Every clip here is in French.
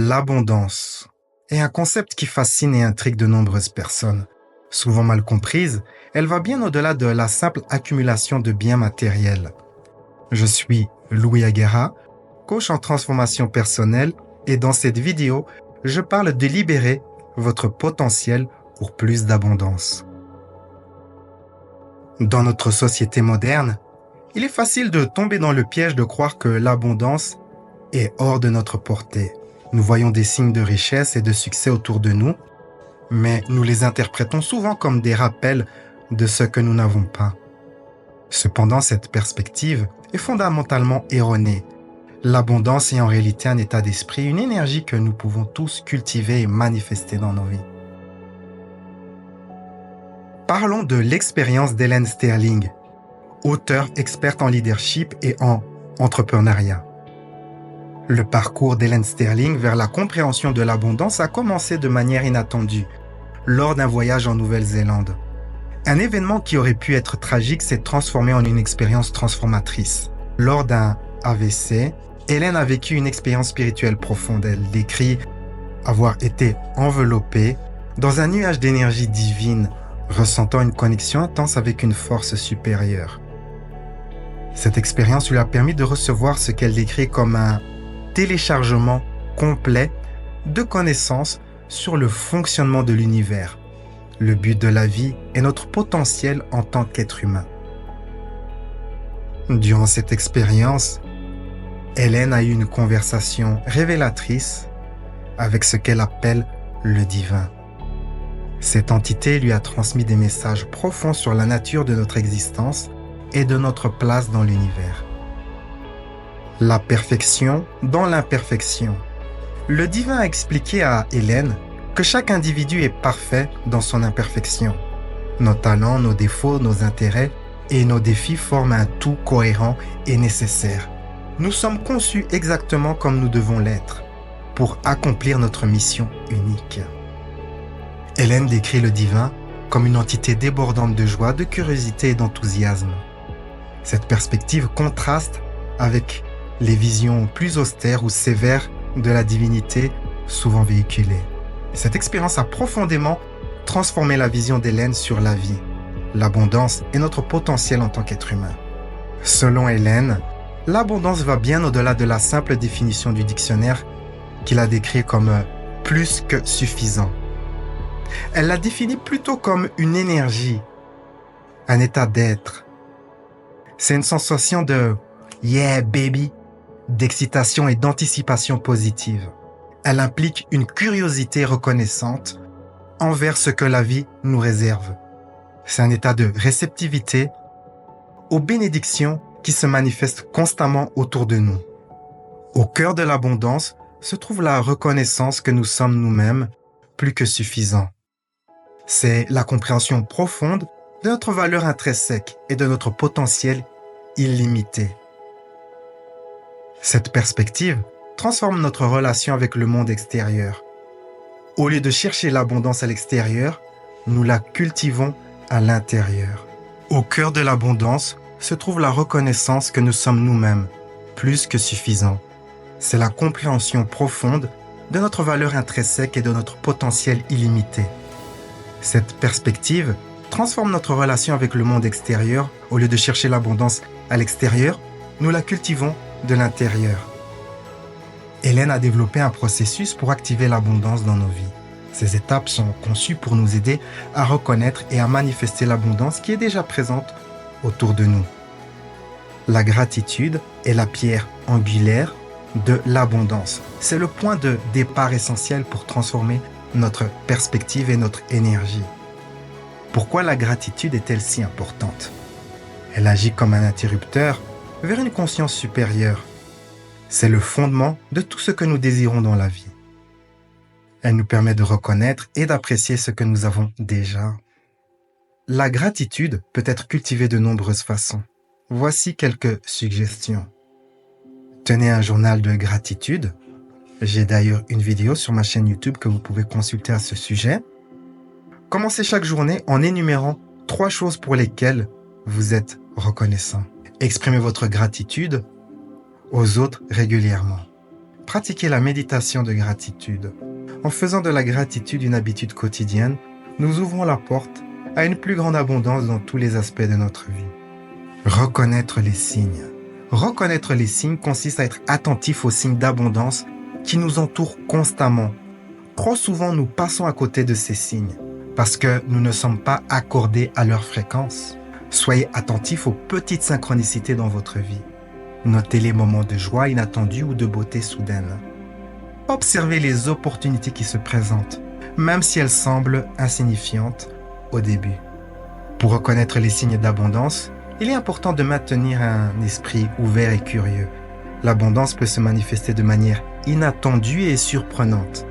L'abondance est un concept qui fascine et intrigue de nombreuses personnes. Souvent mal comprise, elle va bien au-delà de la simple accumulation de biens matériels. Je suis Louis Aguera, coach en transformation personnelle, et dans cette vidéo, je parle de libérer votre potentiel pour plus d'abondance. Dans notre société moderne, il est facile de tomber dans le piège de croire que l'abondance est hors de notre portée. Nous voyons des signes de richesse et de succès autour de nous, mais nous les interprétons souvent comme des rappels de ce que nous n'avons pas. Cependant, cette perspective est fondamentalement erronée. L'abondance est en réalité un état d'esprit, une énergie que nous pouvons tous cultiver et manifester dans nos vies. Parlons de l'expérience d'Hélène Sterling, auteure experte en leadership et en entrepreneuriat. Le parcours d'Hélène Sterling vers la compréhension de l'abondance a commencé de manière inattendue, lors d'un voyage en Nouvelle-Zélande. Un événement qui aurait pu être tragique s'est transformé en une expérience transformatrice. Lors d'un AVC, Hélène a vécu une expérience spirituelle profonde. Elle décrit avoir été enveloppée dans un nuage d'énergie divine, ressentant une connexion intense avec une force supérieure. Cette expérience lui a permis de recevoir ce qu'elle décrit comme un téléchargement complet de connaissances sur le fonctionnement de l'univers, le but de la vie et notre potentiel en tant qu'être humain. Durant cette expérience, Hélène a eu une conversation révélatrice avec ce qu'elle appelle le divin. Cette entité lui a transmis des messages profonds sur la nature de notre existence et de notre place dans l'univers. La perfection dans l'imperfection. Le divin a expliqué à Hélène que chaque individu est parfait dans son imperfection. Nos talents, nos défauts, nos intérêts et nos défis forment un tout cohérent et nécessaire. Nous sommes conçus exactement comme nous devons l'être pour accomplir notre mission unique. Hélène décrit le divin comme une entité débordante de joie, de curiosité et d'enthousiasme. Cette perspective contraste avec les visions plus austères ou sévères de la divinité souvent véhiculées. Cette expérience a profondément transformé la vision d'Hélène sur la vie, l'abondance et notre potentiel en tant qu'être humain. Selon Hélène, l'abondance va bien au-delà de la simple définition du dictionnaire qu'il a décrit comme plus que suffisant. Elle la définit plutôt comme une énergie, un état d'être. C'est une sensation de « yeah baby », d'excitation et d'anticipation positive. Elle implique une curiosité reconnaissante envers ce que la vie nous réserve. C'est un état de réceptivité aux bénédictions qui se manifestent constamment autour de nous. Au cœur de l'abondance se trouve la reconnaissance que nous sommes nous-mêmes plus que suffisants. C'est la compréhension profonde de notre valeur intrinsèque et de notre potentiel illimité. Cette perspective transforme notre relation avec le monde extérieur. Au lieu de chercher l'abondance à l'extérieur, nous la cultivons à l'intérieur. Au cœur de l'abondance se trouve la reconnaissance que nous sommes nous-mêmes, plus que suffisants. C'est la compréhension profonde de notre valeur intrinsèque et de notre potentiel illimité. Cette perspective transforme notre relation avec le monde extérieur. Au lieu de chercher l'abondance à l'extérieur, nous la cultivons de l'intérieur. Hélène a développé un processus pour activer l'abondance dans nos vies. Ces étapes sont conçues pour nous aider à reconnaître et à manifester l'abondance qui est déjà présente autour de nous. La gratitude est la pierre angulaire de l'abondance. C'est le point de départ essentiel pour transformer notre perspective et notre énergie. Pourquoi la gratitude est-elle si importante? Elle agit comme un interrupteur vers une conscience supérieure. C'est le fondement de tout ce que nous désirons dans la vie. Elle nous permet de reconnaître et d'apprécier ce que nous avons déjà. La gratitude peut être cultivée de nombreuses façons. Voici quelques suggestions. Tenez un journal de gratitude. J'ai d'ailleurs une vidéo sur ma chaîne YouTube que vous pouvez consulter à ce sujet. Commencez chaque journée en énumérant 3 choses pour lesquelles vous êtes reconnaissant. Exprimez votre gratitude aux autres régulièrement. pratiquer la méditation de gratitude. En faisant de la gratitude une habitude quotidienne, nous ouvrons la porte à une plus grande abondance dans tous les aspects de notre vie. Reconnaître les signes. Reconnaître les signes consiste à être attentif aux signes d'abondance qui nous entourent constamment. Trop souvent, nous passons à côté de ces signes parce que nous ne sommes pas accordés à leur fréquence. Soyez attentifs aux petites synchronicités dans votre vie. Notez les moments de joie inattendus ou de beauté soudaine. Observez les opportunités qui se présentent, même si elles semblent insignifiantes au début. Pour reconnaître les signes d'abondance, il est important de maintenir un esprit ouvert et curieux. L'abondance peut se manifester de manière inattendue et surprenante.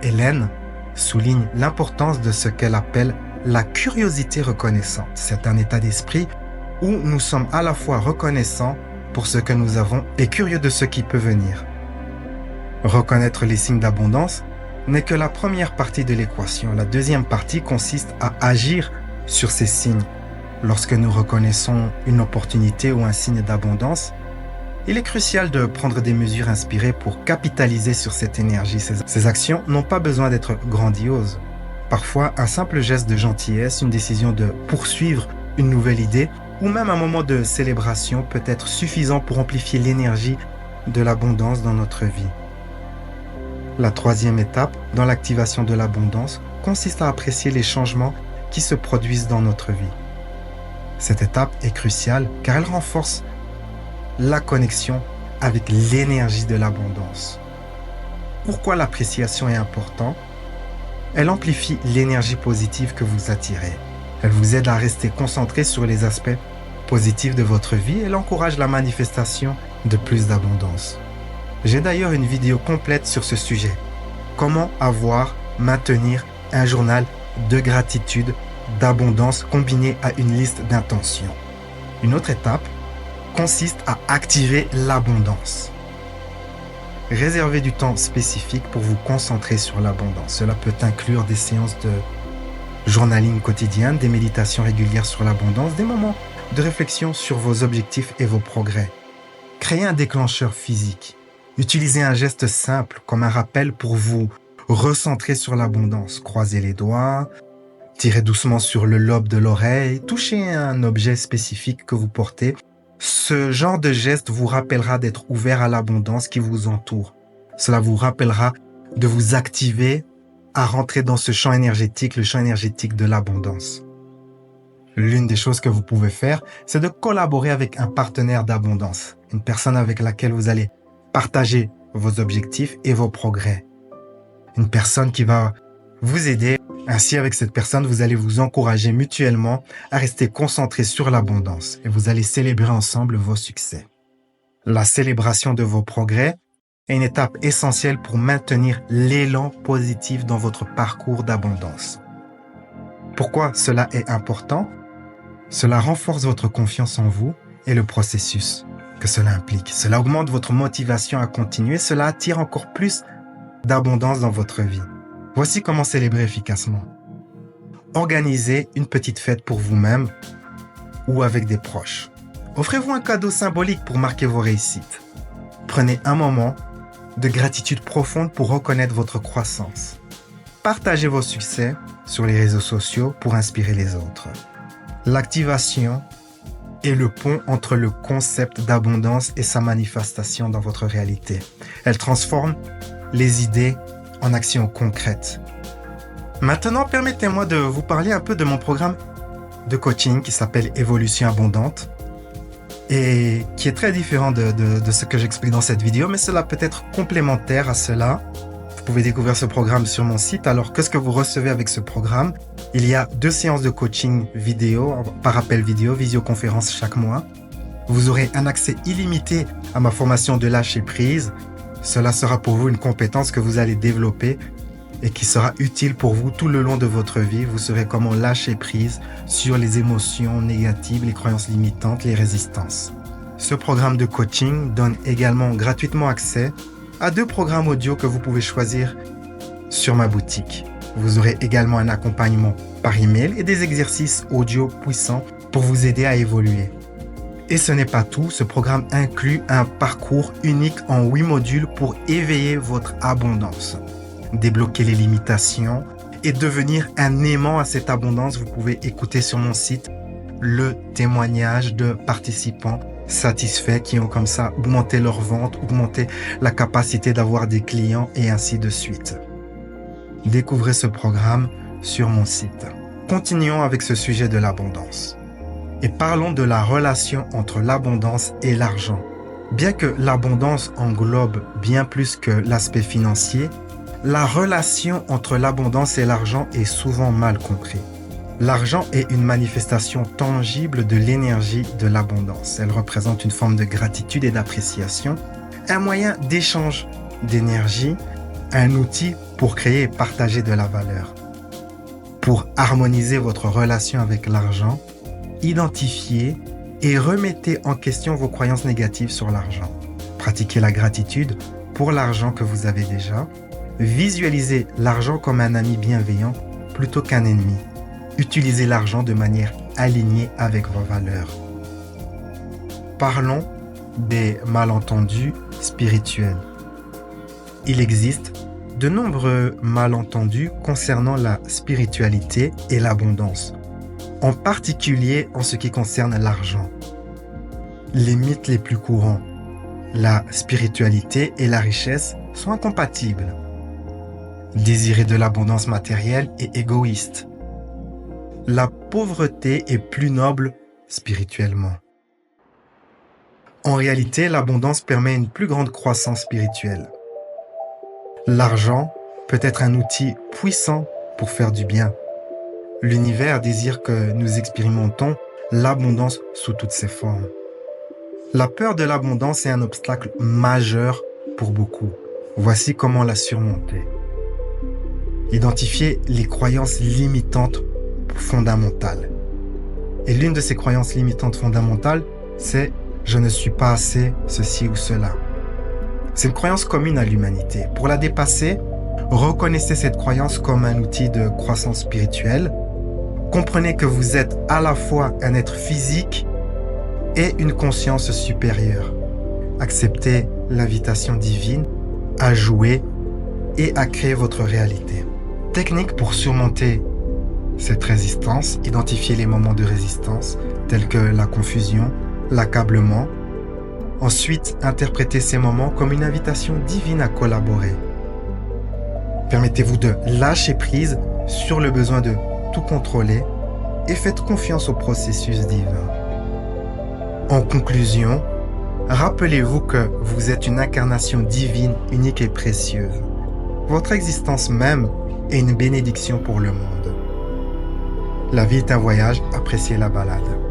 Hélène souligne l'importance de ce qu'elle appelle la curiosité reconnaissante. C'est un état d'esprit où nous sommes à la fois reconnaissants pour ce que nous avons et curieux de ce qui peut venir. Reconnaître les signes d'abondance n'est que la première partie de l'équation. La deuxième partie consiste à agir sur ces signes. Lorsque nous reconnaissons une opportunité ou un signe d'abondance, il est crucial de prendre des mesures inspirées pour capitaliser sur cette énergie. Ces actions n'ont pas besoin d'être grandioses. Parfois, un simple geste de gentillesse, une décision de poursuivre une nouvelle idée ou même un moment de célébration peut être suffisant pour amplifier l'énergie de l'abondance dans notre vie. La troisième étape dans l'activation de l'abondance consiste à apprécier les changements qui se produisent dans notre vie. Cette étape est cruciale car elle renforce la connexion avec l'énergie de l'abondance. Pourquoi l'appréciation est importante? Elle amplifie l'énergie positive que vous attirez. Elle vous aide à rester concentré sur les aspects positifs de votre vie et elle encourage la manifestation de plus d'abondance. J'ai d'ailleurs une vidéo complète sur ce sujet. Comment maintenir un journal de gratitude, d'abondance combiné à une liste d'intentions. Une autre étape consiste à activer l'abondance. Réservez du temps spécifique pour vous concentrer sur l'abondance. Cela peut inclure des séances de journaling quotidien, des méditations régulières sur l'abondance, des moments de réflexion sur vos objectifs et vos progrès. Créez un déclencheur physique. Utilisez un geste simple comme un rappel pour vous recentrer sur l'abondance. Croisez les doigts, tirez doucement sur le lobe de l'oreille, touchez un objet spécifique que vous portez. Ce genre de geste vous rappellera d'être ouvert à l'abondance qui vous entoure. Cela vous rappellera de vous activer à rentrer dans ce champ énergétique, le champ énergétique de l'abondance. L'une des choses que vous pouvez faire, c'est de collaborer avec un partenaire d'abondance, une personne avec laquelle vous allez partager vos objectifs et vos progrès. Une personne qui va vous aider. Ainsi, avec cette personne, vous allez vous encourager mutuellement à rester concentré sur l'abondance et vous allez célébrer ensemble vos succès. La célébration de vos progrès est une étape essentielle pour maintenir l'élan positif dans votre parcours d'abondance. Pourquoi cela est important? Cela renforce votre confiance en vous et le processus que cela implique. Cela augmente votre motivation à continuer, cela attire encore plus d'abondance dans votre vie. Voici comment célébrer efficacement. Organisez une petite fête pour vous-même ou avec des proches. Offrez-vous un cadeau symbolique pour marquer vos réussites. Prenez un moment de gratitude profonde pour reconnaître votre croissance. Partagez vos succès sur les réseaux sociaux pour inspirer les autres. L'activation est le pont entre le concept d'abondance et sa manifestation dans votre réalité. Elle transforme les idées en actions concrètes. Maintenant, permettez-moi de vous parler un peu de mon programme de coaching qui s'appelle Évolution Abondante et qui est très différent de ce que j'explique dans cette vidéo, mais cela peut être complémentaire à cela. Vous pouvez découvrir ce programme sur mon site. Alors, qu'est-ce que vous recevez avec ce programme? Il y a 2 séances de coaching vidéo, par appel vidéo, visioconférence chaque mois. Vous aurez un accès illimité à ma formation de lâcher prise. Cela sera pour vous une compétence que vous allez développer et qui sera utile pour vous tout le long de votre vie. Vous saurez comment lâcher prise sur les émotions négatives, les croyances limitantes, les résistances. Ce programme de coaching donne également gratuitement accès à 2 programmes audio que vous pouvez choisir sur ma boutique. Vous aurez également un accompagnement par email et des exercices audio puissants pour vous aider à évoluer. Et ce n'est pas tout, ce programme inclut un parcours unique en 8 modules pour éveiller votre abondance, débloquer les limitations et devenir un aimant à cette abondance. Vous pouvez écouter sur mon site le témoignage de participants satisfaits qui ont comme ça augmenté leur vente, augmenté la capacité d'avoir des clients et ainsi de suite. Découvrez ce programme sur mon site. Continuons avec ce sujet de l'abondance. Et parlons de la relation entre l'abondance et l'argent. Bien que l'abondance englobe bien plus que l'aspect financier, la relation entre l'abondance et l'argent est souvent mal comprise. L'argent est une manifestation tangible de l'énergie de l'abondance. Elle représente une forme de gratitude et d'appréciation, un moyen d'échange d'énergie, un outil pour créer et partager de la valeur. Pour harmoniser votre relation avec l'argent, identifiez et remettez en question vos croyances négatives sur l'argent. Pratiquez la gratitude pour l'argent que vous avez déjà. Visualisez l'argent comme un ami bienveillant plutôt qu'un ennemi. Utilisez l'argent de manière alignée avec vos valeurs. Parlons des malentendus spirituels. Il existe de nombreux malentendus concernant la spiritualité et l'abondance, en particulier en ce qui concerne l'argent. Les mythes les plus courants, la spiritualité et la richesse sont incompatibles. Désirer de l'abondance matérielle est égoïste. La pauvreté est plus noble spirituellement. En réalité, l'abondance permet une plus grande croissance spirituelle. L'argent peut être un outil puissant pour faire du bien. L'univers désire que nous expérimentons l'abondance sous toutes ses formes. La peur de l'abondance est un obstacle majeur pour beaucoup. Voici comment la surmonter. Identifier les croyances limitantes fondamentales. Et l'une de ces croyances limitantes fondamentales, c'est « je ne suis pas assez ceci ou cela ». C'est une croyance commune à l'humanité. Pour la dépasser, reconnaissez cette croyance comme un outil de croissance spirituelle. Comprenez que vous êtes à la fois un être physique et une conscience supérieure. Acceptez l'invitation divine à jouer et à créer votre réalité. Technique pour surmonter cette résistance, identifiez les moments de résistance tels que la confusion, l'accablement. Ensuite, interprétez ces moments comme une invitation divine à collaborer. Permettez-vous de lâcher prise sur le besoin de tout contrôler et faites confiance au processus divin. En conclusion, rappelez-vous que vous êtes une incarnation divine, unique et précieuse. Votre existence même est une bénédiction pour le monde. La vie est un voyage, appréciez la balade.